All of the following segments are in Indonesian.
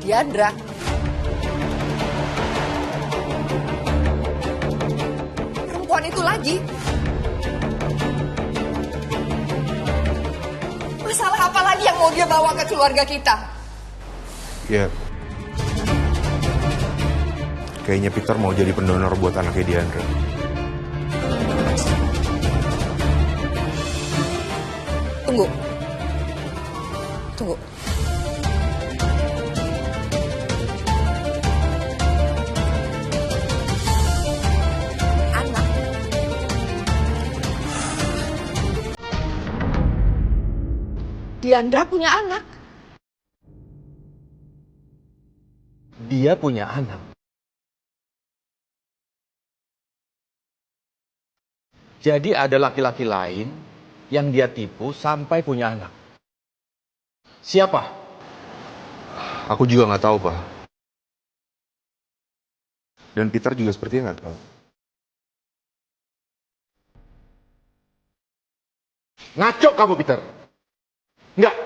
Diandra. Perempuan itu lagi. Masalah apa lagi yang mau dia bawa ke keluarga kita? Ya, kayaknya Peter mau jadi pendonor buat anaknya Diandra. Tunggu. Tunggu. Anak. Diandra punya anak. Dia punya anak. Jadi ada laki-laki lain yang dia tipu sampai punya anak. Siapa? Aku juga nggak tahu, Pak. Dan Peter juga sepertinya nggak tahu. Ngaco kamu, Peter. Enggak.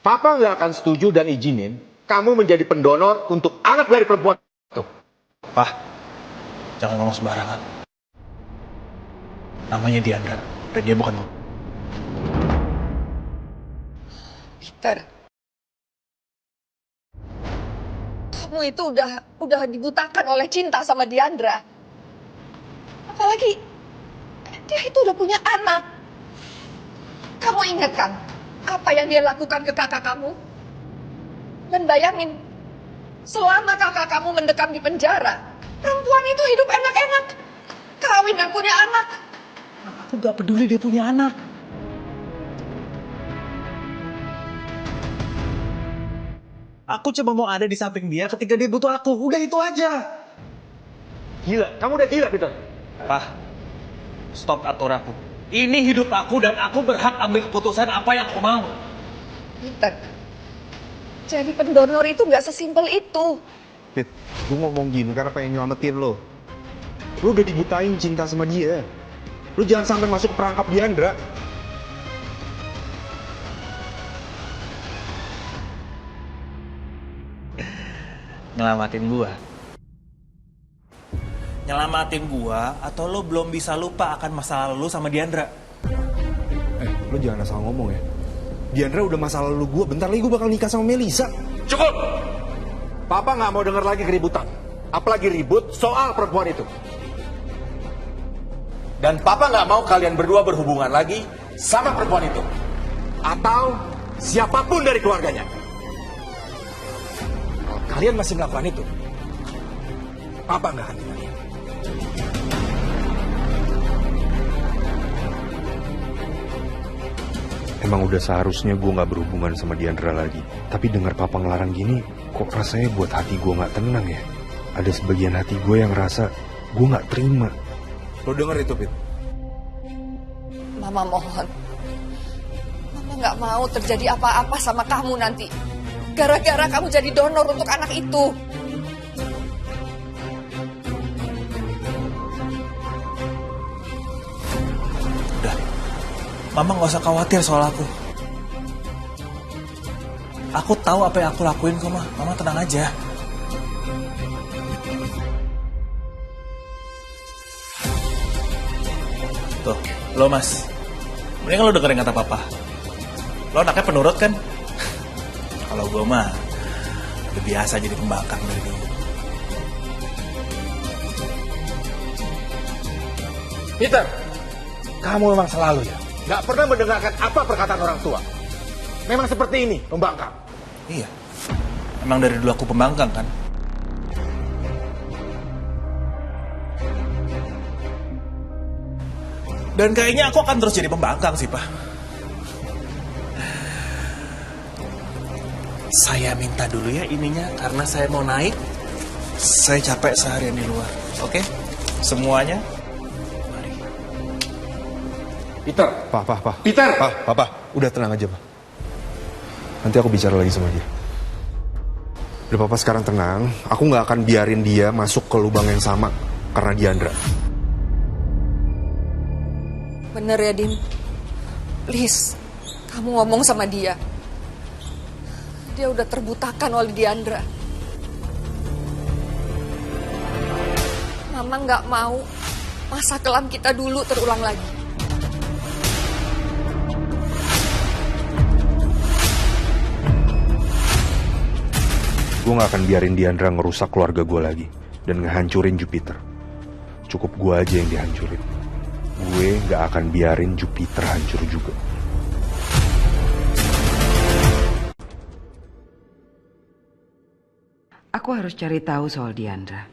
Papa nggak akan setuju dan izinin kamu menjadi pendonor untuk anak dari perempuan itu. Pak, jangan ngomong sembarangan. Namanya Diandra, dan dia bukan... Peter. Kamu itu udah dibutakan oleh cinta sama Diandra. Apalagi dia itu udah punya anak. Kamu ingat kan apa yang dia lakukan ke kakak kamu? Dan bayangin, selama kakak kamu mendekam di penjara, perempuan itu hidup enak-enak, kawin dan punya anak. Aku gak peduli dia punya anak. Aku cuma mau ada di samping dia ketika dia butuh aku. Udah itu aja. Gila, kamu udah gila, Peter. Pak, stop atur aku. Ini hidup aku dan aku berhak ambil keputusan apa yang aku mau. Peter, jadi pendonor itu nggak sesimpel itu. Pit, gue ngomong gini karena pengen nyelamatin lo. Lo udah dibutain cinta sama dia. Lo jangan sampai masuk perangkap Diandra. Nyelamatin gua. Nyelamatin gua atau lo belum bisa lupa akan masa lalu sama Diandra? Lo jangan asal ngomong ya. Diandra udah masa lalu gue, bentar lagi gue bakal nikah sama Melisa. Cukup! Papa nggak mau dengar lagi keributan. Apalagi ribut soal perempuan itu. Dan Papa nggak mau kalian berdua berhubungan lagi sama perempuan itu. Atau siapapun dari keluarganya. Kalau kalian masih melakukan itu, Papa nggak akan tinggal diam. Emang udah seharusnya gue gak berhubungan sama Diandra lagi. Tapi dengar papa ngelarang gini, kok rasanya buat hati gue gak tenang ya. Ada sebagian hati gue yang rasa gue gak terima. Lo denger itu, Pit? Mama mohon. Mama nggak mau terjadi apa-apa sama kamu nanti. Gara-gara kamu jadi donor untuk anak itu. Udah, Mama gak usah khawatir soal aku. Aku tahu apa yang aku lakuin kok, Ma. Mama tenang aja. Tuh, lo Mas. Mending lo dengerin kata Papa. Lo anaknya penurut kan? Kalau gue mah udah biasa jadi pembangkang dari dulu. Peter, kamu memang selalu ya nggak pernah mendengarkan apa perkataan orang tua. Memang seperti ini, pembangkang. Iya, emang dari dulu aku pembangkang kan? Dan kayaknya aku akan terus jadi pembangkang sih, Pak. Saya minta dulu ya ininya, karena saya mau naik. Saya capek seharian di luar, oke? Semuanya, mari. Peter. Pak. Peter! Papa, udah tenang aja, Pak. Nanti aku bicara lagi sama dia. Udah, Papa sekarang tenang. Aku gak akan biarin dia masuk ke lubang yang sama karena Diandra. Bener ya, Dim? Please, kamu ngomong sama dia. Dia udah terbutakan oleh Diandra. Mama nggak mau masa kelam kita dulu terulang lagi. Gue gak akan biarin Diandra ngerusak keluarga gue lagi dan ngehancurin Jupiter. Cukup gue aja yang dihancurin. Gue gak akan biarin Jupiter hancur juga. Aku harus cari tahu soal Diandra.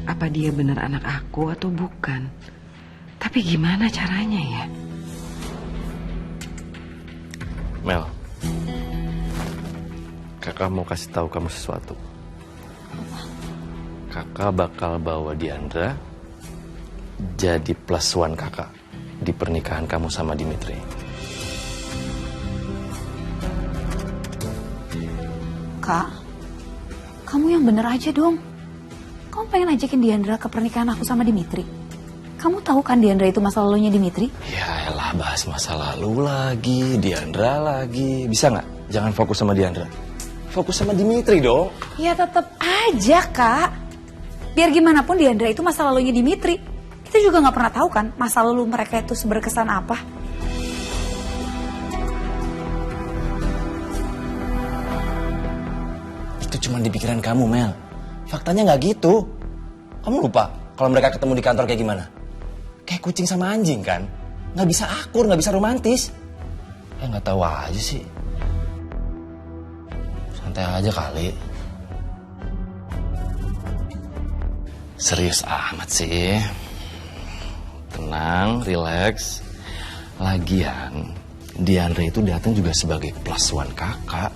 Apa dia benar anak aku atau bukan? Tapi gimana caranya ya? Mel, kakak mau kasih tahu kamu sesuatu. Kakak bakal bawa Diandra jadi plus one kakak di pernikahan kamu sama Dimitri. Kak, kamu yang bener aja dong. Kamu pengen ajakin Diandra ke pernikahan aku sama Dimitri. Kamu tahu kan Diandra itu masa lalunya Dimitri? Ya elah, bahas masa lalu lagi, Diandra lagi. Bisa nggak? Jangan fokus sama Diandra. Fokus sama Dimitri dong. Ya tetap aja kak. Biar gimana pun Diandra itu masa lalunya Dimitri. Kita juga nggak pernah tahu kan masa lalu mereka itu seberkesan apa. Itu cuma di pikiran kamu, Mel. Faktanya nggak gitu. Kamu lupa kalau mereka ketemu di kantor kayak gimana? Kayak kucing sama anjing kan? Nggak bisa akur, nggak bisa romantis. Ya nggak tahu aja sih. Santai aja kali. Serius amat sih. Tenang, relax. Lagian, Diandra itu datang juga sebagai plus one kakak.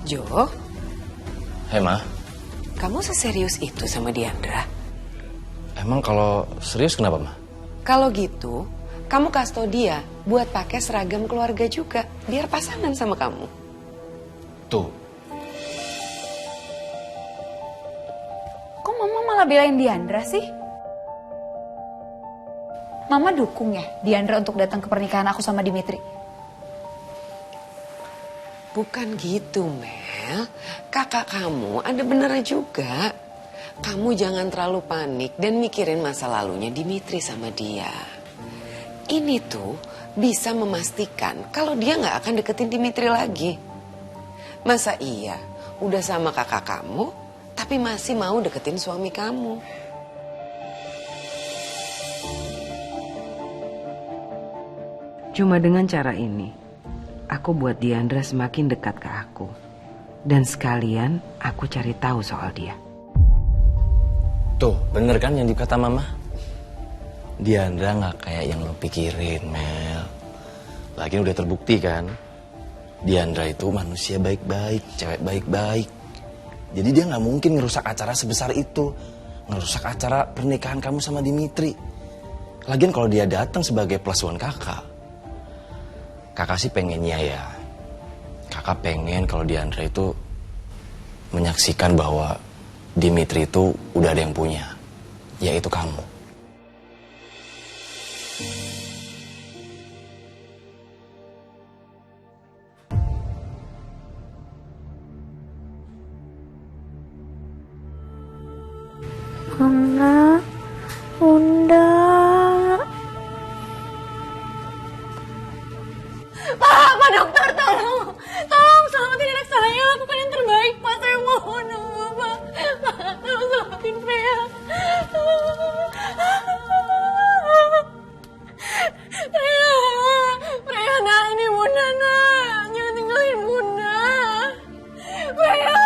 Jo, Hei, Ma. kamu seserius itu sama Diandra? Emang kalau serius kenapa, Ma? Kalau gitu, kamu kasih tau dia buat pakai seragam keluarga juga, biar pasangan sama kamu. Tuh, Kok mama malah belain Diandra sih? Mama dukung ya Diandra untuk datang ke pernikahan aku sama Dimitri. Bukan gitu, Mel. Kakak kamu ada benernya juga. Kamu jangan terlalu panik dan mikirin masa lalunya Dimitri sama dia. Ini tuh bisa memastikan kalau dia nggak akan deketin Dimitri lagi. Masa iya udah sama kakak kamu tapi masih mau deketin suami kamu? Cuma dengan cara ini, aku buat Diandra semakin dekat ke aku. Dan sekalian aku cari tahu soal dia. tuh, bener kan yang dikata Mama? Diandra nggak kayak yang lo pikirin, Mel. Lagian udah terbukti kan? Diandra itu manusia baik-baik, cewek baik-baik. Jadi dia nggak mungkin ngerusak acara sebesar itu. Ngerusak acara pernikahan kamu sama Dimitri. Lagian kalau dia datang sebagai plus one kakak sih pengennya ya. Kakak pengen kalau Diandra itu menyaksikan bahwa Dimitri itu udah ada yang punya, yaitu kamu. Bunda, Bunda. Pak dokter tolong. Tolong selamatin anak saya. Lakukan yang terbaik, Pak. Saya mohon, Pak. Pak, tolong selamatin Freya. Freya, nak, ini Bunda, nak. Jangan tinggalin Bunda. Freya.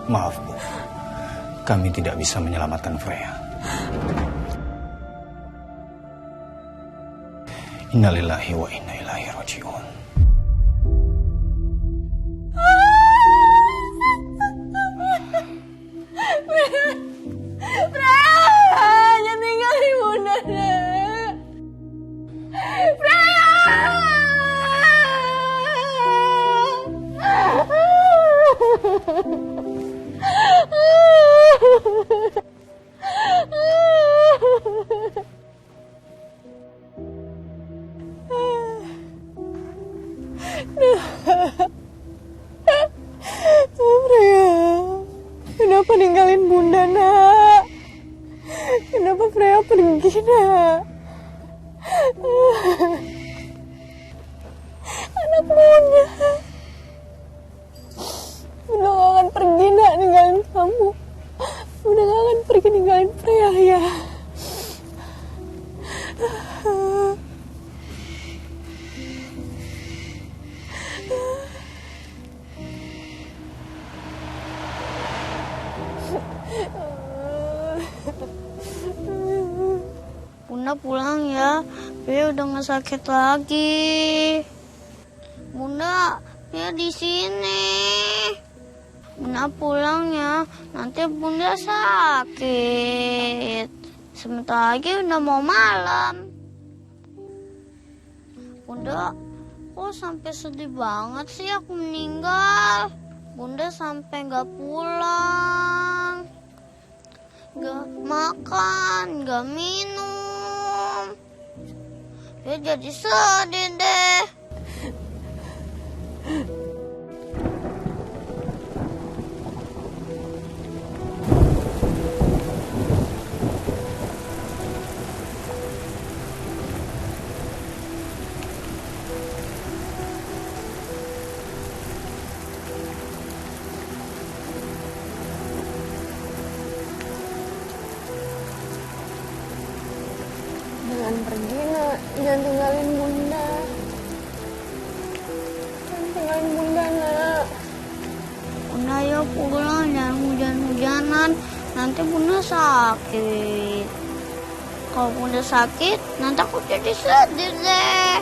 Maaf, Bu. Kami tidak bisa menyelamatkan Freya. Innalillahi wa inna ilaihi raji'un. Freya, jangan tinggalin Bunda, nak. Freya! pergi, nak. Anak Bunda. Bunda gak akan pergi, nak, ninggalin kamu. Bunda gak akan pergi ninggalin Freya, ya. Bunda pulang ya, Freya udah gak sakit lagi. Bunda, Freya di sini. Bunda pulang ya, nanti Bunda sakit. Sebentar lagi udah mau malam. Bunda, kok sampai sedih banget sih aku meninggal? Bunda sampai gak pulang, gak makan, gak minum. Ya jadi sedih deh. Jangan pergi, nak. Jangan tinggalin Bunda. Jangan tinggalin Bunda, nak. Bunda, ya pulang. Jangan hujan-hujanan. Nanti Bunda sakit. Kalau Bunda sakit, nanti aku jadi sedih deh.